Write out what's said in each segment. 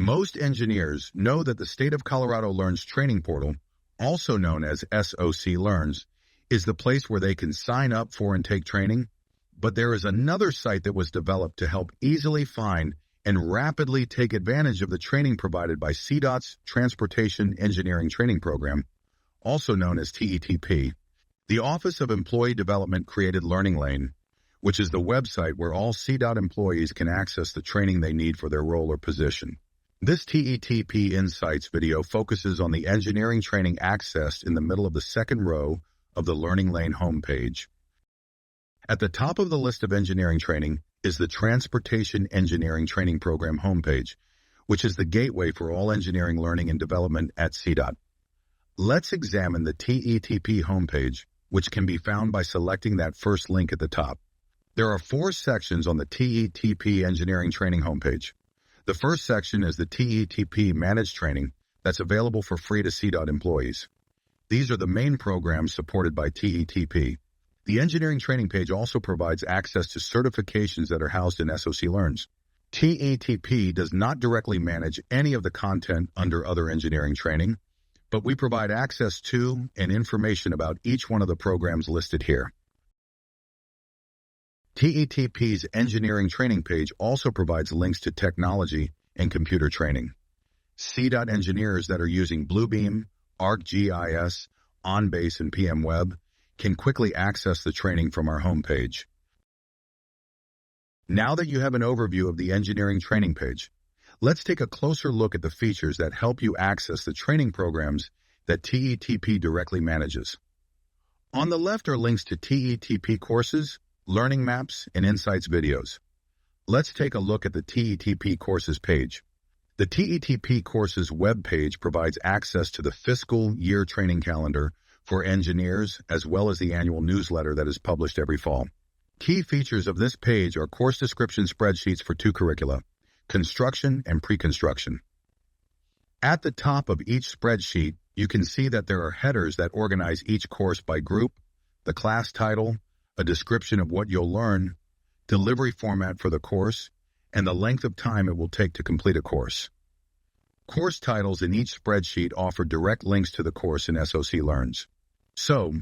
Most engineers know that the State of Colorado Learns training portal, also known as SOC Learns, is the place where they can sign up for and take training, but there is another site that was developed to help easily find and rapidly take advantage of the training provided by CDOT's Transportation Engineering Training Program, also known as TETP. The Office of Employee Development created Learning Lane, which is the website where all CDOT employees can access the training they need for their role or position. This TETP Insights video focuses on the engineering training accessed in the middle of the second row of the Learning Lane homepage. At the top of the list of engineering training is the Transportation Engineering Training Program homepage, which is the gateway for all engineering learning and development at CDOT. Let's examine the TETP homepage, which can be found by selecting that first link at the top. There are 4 sections on the TETP Engineering Training homepage. The first section is the TETP Managed Training that's available for free to CDOT employees. These are the main programs supported by TETP. The engineering training page also provides access to certifications that are housed in SOC Learns. TETP does not directly manage any of the content under other engineering training, but we provide access to and information about each one of the programs listed here. TETP's engineering training page also provides links to technology and computer training. CDOT engineers that are using Bluebeam, ArcGIS, OnBase, and PM Web can quickly access the training from our homepage. Now that you have an overview of the engineering training page, let's take a closer look at the features that help you access the training programs that TETP directly manages. On the left are links to TETP courses, learning maps, and insights videos. Let's take a look at the TETP courses page. The TETP courses webpage provides access to the fiscal year training calendar for engineers as well as the annual newsletter that is published every fall. Key features of this page are course description spreadsheets for 2 curricula, construction and pre-construction. At the top of each spreadsheet, you can see that there are headers that organize each course by group, the class title, a description of what you'll learn, delivery format for the course, and the length of time it will take to complete a course. Course titles in each spreadsheet offer direct links to the course in SOC Learns. So,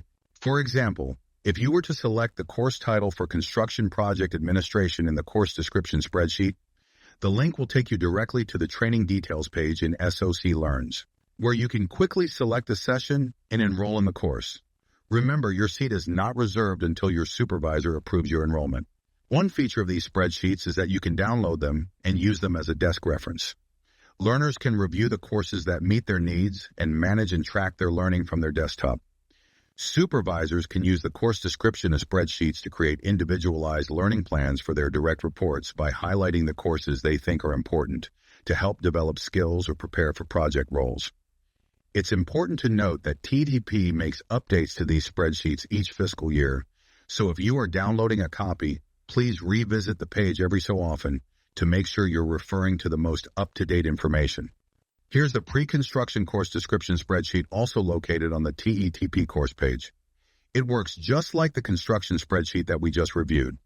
for example, if you were to select the course title for Construction Project Administration in the course description spreadsheet, the link will take you directly to the training details page in SOC Learns, where you can quickly select the session and enroll in the course. Remember, your seat is not reserved until your supervisor approves your enrollment. One feature of these spreadsheets is that you can download them and use them as a desk reference. Learners can review the courses that meet their needs and manage and track their learning from their desktop. Supervisors can use the course description of spreadsheets to create individualized learning plans for their direct reports by highlighting the courses they think are important to help develop skills or prepare for project roles. It's important to note that TETP makes updates to these spreadsheets each fiscal year, so if you are downloading a copy, please revisit the page every so often to make sure you're referring to the most up-to-date information. Here's the pre-construction course description spreadsheet also located on the TETP course page. It works just like the construction spreadsheet that we just reviewed.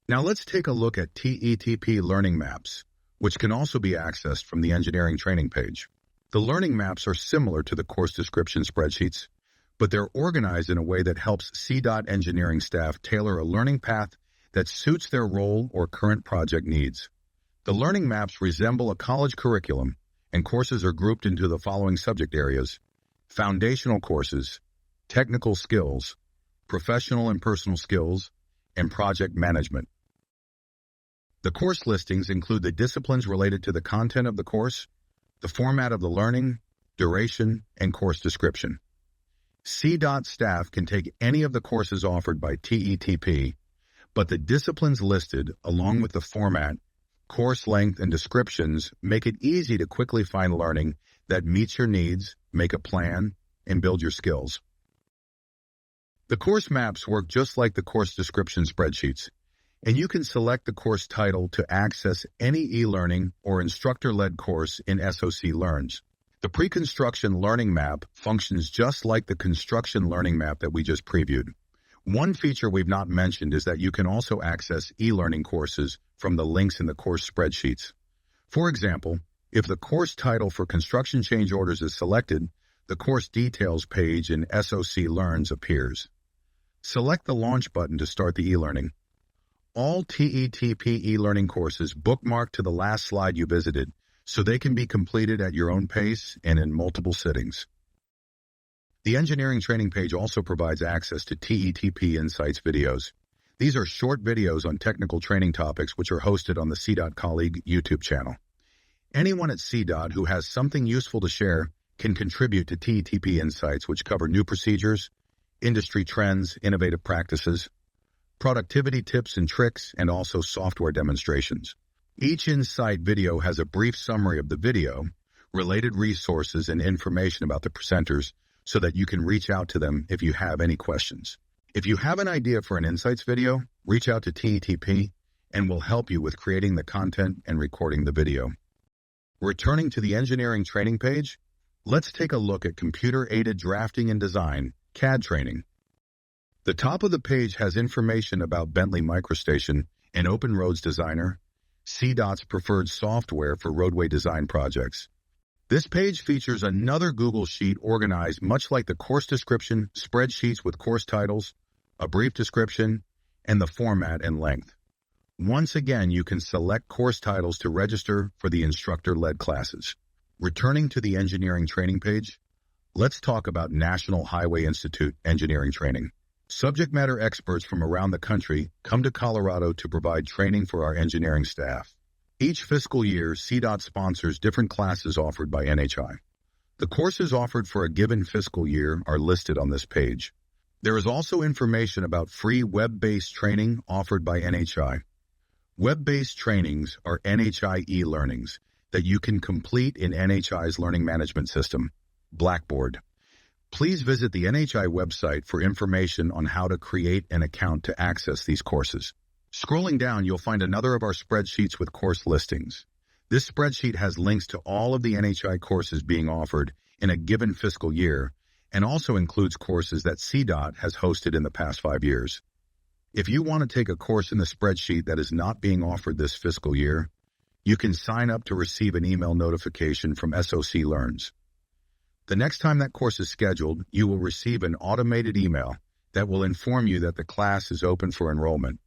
Now let's take a look at TETP learning maps, which can also be accessed from the engineering training page. The learning maps are similar to the course description spreadsheets, but they're organized in a way that helps CDOT engineering staff tailor a learning path that suits their role or current project needs. The learning maps resemble a college curriculum, and courses are grouped into the following subject areas: foundational courses, technical skills, professional and personal skills, and project management. The course listings include the disciplines related to the content of the course, the format of the learning, duration, and course description. CDOT staff can take any of the courses offered by TETP, but the disciplines listed, along with the format, course length, and descriptions, make it easy to quickly find learning that meets your needs, make a plan, and build your skills. The course maps work just like the course description spreadsheets, and you can select the course title to access any e-learning or instructor-led course in SOC Learns. The pre-construction learning map functions just like the construction learning map that we just previewed. One feature we've not mentioned is that you can also access e-learning courses from the links in the course spreadsheets. For example, If the course title for construction change orders is selected, the course details page in SOC Learns appears. Select the Launch button to start the e-learning. All TETP e-learning courses bookmark to the last slide you visited so they can be completed at your own pace and in multiple sittings. The engineering training page also provides access to TETP Insights videos. These are short videos on technical training topics which are hosted on the CDOT Colleague YouTube channel. Anyone at CDOT who has something useful to share can contribute to TETP Insights, which cover new procedures, industry trends, innovative practices, productivity tips and tricks, and also software demonstrations. Each Insight video has a brief summary of the video, related resources, and information about the presenters so that you can reach out to them if you have any questions. If you have an idea for an Insights video, reach out to TETP and we'll help you with creating the content and recording the video. Returning to the engineering training page, let's take a look at computer-aided drafting and design, CAD training. The top of the page has information about Bentley MicroStation, an Open Roads Designer, CDOT's preferred software for roadway design projects. This page features another Google Sheet organized much like the course description, spreadsheets with course titles, a brief description, and the format and length. Once again, you can select course titles to register for the instructor-led classes. Returning to the engineering training page, let's talk about National Highway Institute engineering training. Subject matter experts from around the country come to Colorado to provide training for our engineering staff. Each fiscal year, CDOT sponsors different classes offered by NHI. The courses offered for a given fiscal year are listed on this page. There is also information about free web-based training offered by NHI. Web-based trainings are NHI e-learnings that you can complete in NHI's learning management system, Blackboard. Please visit the NHI website for information on how to create an account to access these courses. Scrolling down, you'll find another of our spreadsheets with course listings. This spreadsheet has links to all of the NHI courses being offered in a given fiscal year and also includes courses that CDOT has hosted in the past 5 years. If you want to take a course in the spreadsheet that is not being offered this fiscal year, you can sign up to receive an email notification from SOC Learns. The next time that course is scheduled, you will receive an automated email that will inform you that the class is open for enrollment.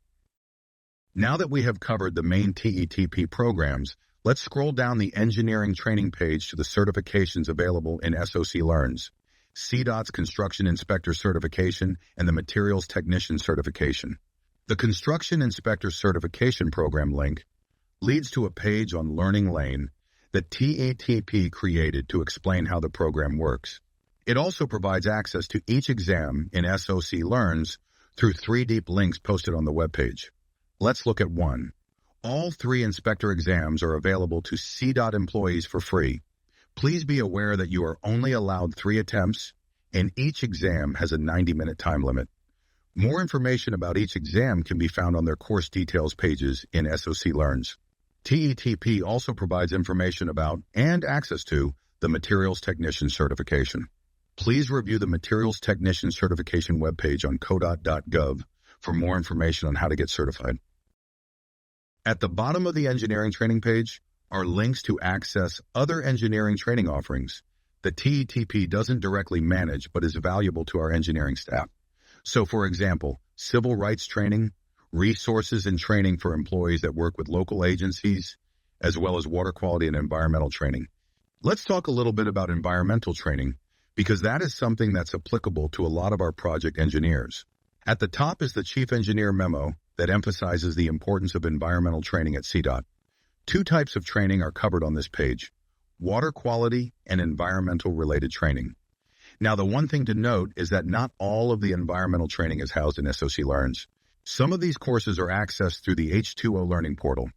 Now that we have covered the main TETP programs, let's scroll down the engineering training page to the certifications available in SOC Learns, CDOT's Construction Inspector Certification and the Materials Technician Certification. The Construction Inspector Certification Program link leads to a page on Learning Lane that TETP created to explain how the program works. It also provides access to each exam in SOC Learns through 3 deep links posted on the webpage. Let's look at one. All 3 inspector exams are available to CDOT employees for free. Please be aware that you are only allowed 3 attempts, and each exam has a 90-minute time limit. More information about each exam can be found on their course details pages in SOC Learns. TETP also provides information about and access to the Materials Technician Certification. Please review the Materials Technician Certification webpage on codot.gov for more information on how to get certified. At the bottom of the engineering training page are links to access other engineering training offerings that TETP doesn't directly manage but is valuable to our engineering staff. So, for example, civil rights training, resources and training for employees that work with local agencies, as well as water quality and environmental training. Let's talk a little bit about environmental training, because that is something that's applicable to a lot of our project engineers. At the top is the Chief Engineer memo that emphasizes the importance of environmental training at CDOT. 2 types of training are covered on this page: water quality and environmental related training. Now, the one thing to note is that not all of the environmental training is housed in SOC Learns. Some of these courses are accessed through the H2O Learning Portal.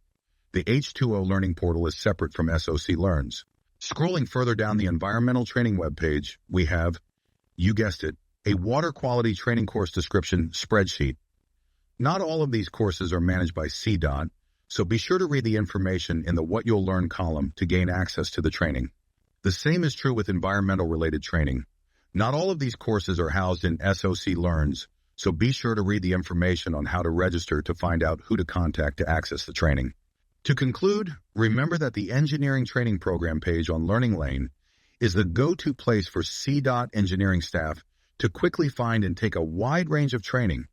The H2O Learning Portal is separate from SOC Learns. Scrolling further down the environmental training webpage, we have, you guessed it, a water quality training course description spreadsheet. Not all of these courses are managed by CDOT, so be sure to read the information in the What You'll Learn column to gain access to the training. The same is true with environmental related training. Not all of these courses are housed in SOC Learns, so be sure to read the information on how to register to find out who to contact to access the training. To conclude, remember that the Engineering Training Program page on Learning Lane is the go-to place for CDOT engineering staff to quickly find and take a wide range of training.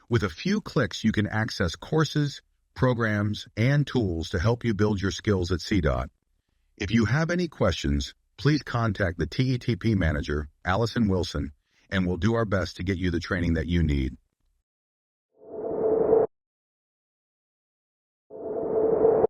With a few clicks, you can access courses, programs, and tools to help you build your skills at CDOT. If you have any questions, please contact the TETP manager, Allison Wilson, and we'll do our best to get you the training that you need.